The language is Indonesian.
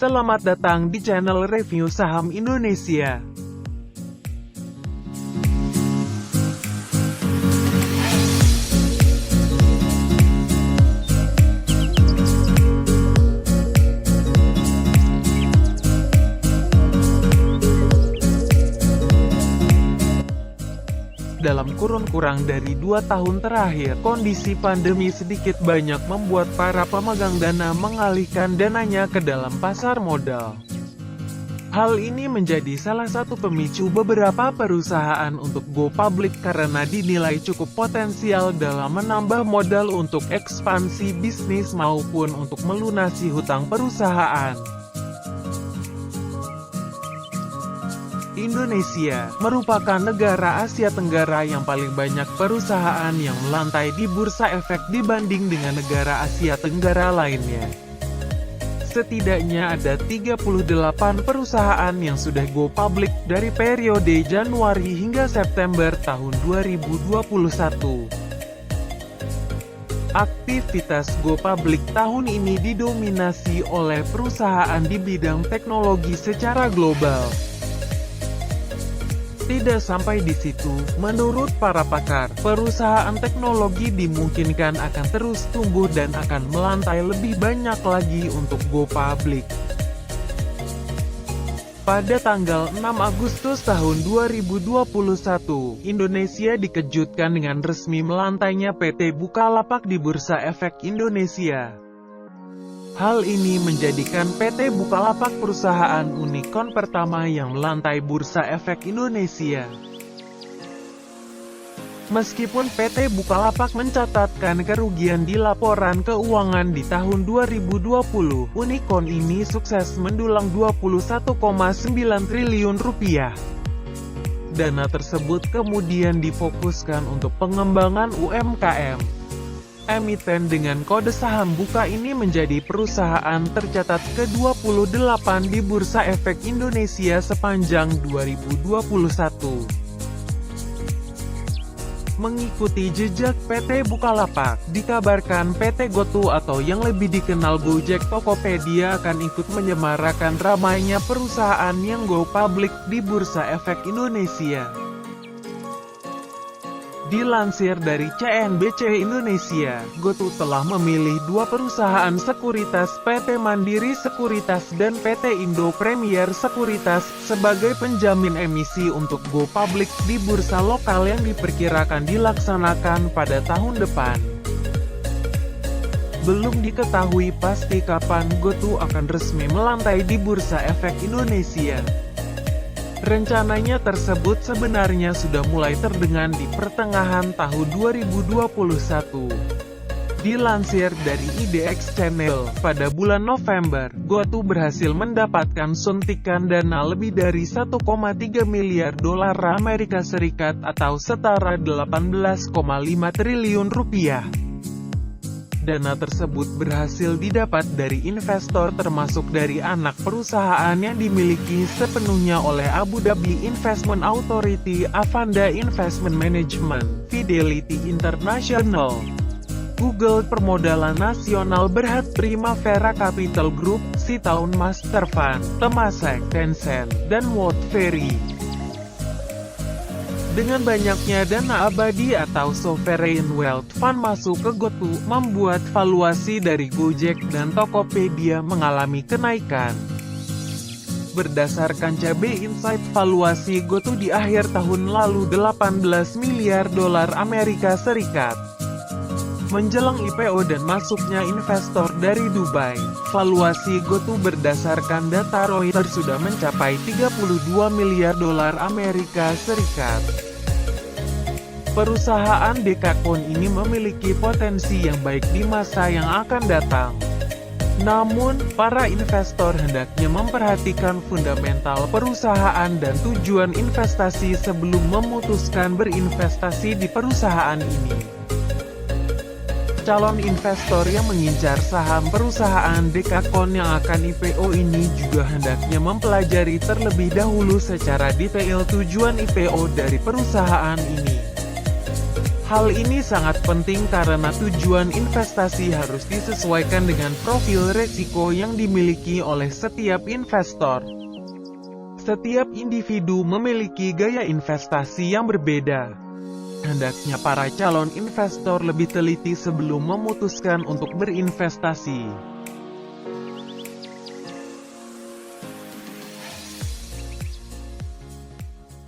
Selamat datang di channel review saham Indonesia. Dalam kurang dari 2 tahun terakhir, kondisi pandemi sedikit banyak membuat para pemegang dana mengalihkan dananya ke dalam pasar modal. Hal ini menjadi salah satu pemicu beberapa perusahaan untuk go public karena dinilai cukup potensial dalam menambah modal untuk ekspansi bisnis maupun untuk melunasi hutang perusahaan. Indonesia merupakan negara Asia Tenggara yang paling banyak perusahaan yang melantai di Bursa Efek dibanding dengan negara Asia Tenggara lainnya. Setidaknya ada 38 perusahaan yang sudah go public dari periode Januari hingga September tahun 2021. Aktivitas go public tahun ini didominasi oleh perusahaan di bidang teknologi secara global. Tidak sampai di situ, menurut para pakar, perusahaan teknologi dimungkinkan akan terus tumbuh dan akan melantai lebih banyak lagi untuk go public. Pada tanggal 6 Agustus tahun 2021, Indonesia dikejutkan dengan resmi melantainya PT Bukalapak di Bursa Efek Indonesia. Hal ini menjadikan PT Bukalapak perusahaan unicorn pertama yang melantai Bursa Efek Indonesia. Meskipun PT Bukalapak mencatatkan kerugian di laporan keuangan di tahun 2020, unicorn ini sukses mendulang 21,9 triliun rupiah. Dana tersebut kemudian difokuskan untuk pengembangan UMKM. Emiten dengan kode saham Buka ini menjadi perusahaan tercatat ke-28 di Bursa Efek Indonesia sepanjang 2021. Mengikuti jejak PT Bukalapak, dikabarkan PT GoTo atau yang lebih dikenal Gojek Tokopedia akan ikut menyemarakan ramainya perusahaan yang go public di Bursa Efek Indonesia. Dilansir dari CNBC Indonesia, GoTo telah memilih dua perusahaan sekuritas PT Mandiri Sekuritas dan PT Indo Premier Sekuritas sebagai penjamin emisi untuk go public di bursa lokal yang diperkirakan dilaksanakan pada tahun depan. Belum diketahui pasti kapan GoTo akan resmi melantai di Bursa Efek Indonesia. Rencananya tersebut sebenarnya sudah mulai terdengar di pertengahan tahun 2021. Dilansir dari IDX Channel, pada bulan November, GoTo berhasil mendapatkan suntikan dana lebih dari 1,3 miliar dolar Amerika Serikat atau setara 18,5 triliun rupiah. Dana tersebut berhasil didapat dari investor termasuk dari anak perusahaan yang dimiliki sepenuhnya oleh Abu Dhabi Investment Authority, Avanda Investment Management, Fidelity International, Google Permodalan Nasional Berhad Primavera Capital Group, Citaun Master Fund, Temasek, Tencent, dan World Ferry. Dengan banyaknya dana abadi atau sovereign wealth fund masuk ke GoTo, membuat valuasi dari Gojek dan Tokopedia mengalami kenaikan. Berdasarkan CB Insight, valuasi GoTo di akhir tahun lalu 18 miliar dolar Amerika Serikat. Menjelang IPO dan masuknya investor dari Dubai, valuasi GoTo berdasarkan data Reuters sudah mencapai 32 miliar dolar Amerika Serikat. Perusahaan Dekakon ini memiliki potensi yang baik di masa yang akan datang. Namun, para investor hendaknya memperhatikan fundamental perusahaan dan tujuan investasi sebelum memutuskan berinvestasi di perusahaan ini. Calon investor yang mengincar saham perusahaan Dekakon yang akan IPO ini juga hendaknya mempelajari terlebih dahulu secara detail tujuan IPO dari perusahaan ini. Hal ini sangat penting karena tujuan investasi harus disesuaikan dengan profil resiko yang dimiliki oleh setiap investor. Setiap individu memiliki gaya investasi yang berbeda. Hendaknya para calon investor lebih teliti sebelum memutuskan untuk berinvestasi.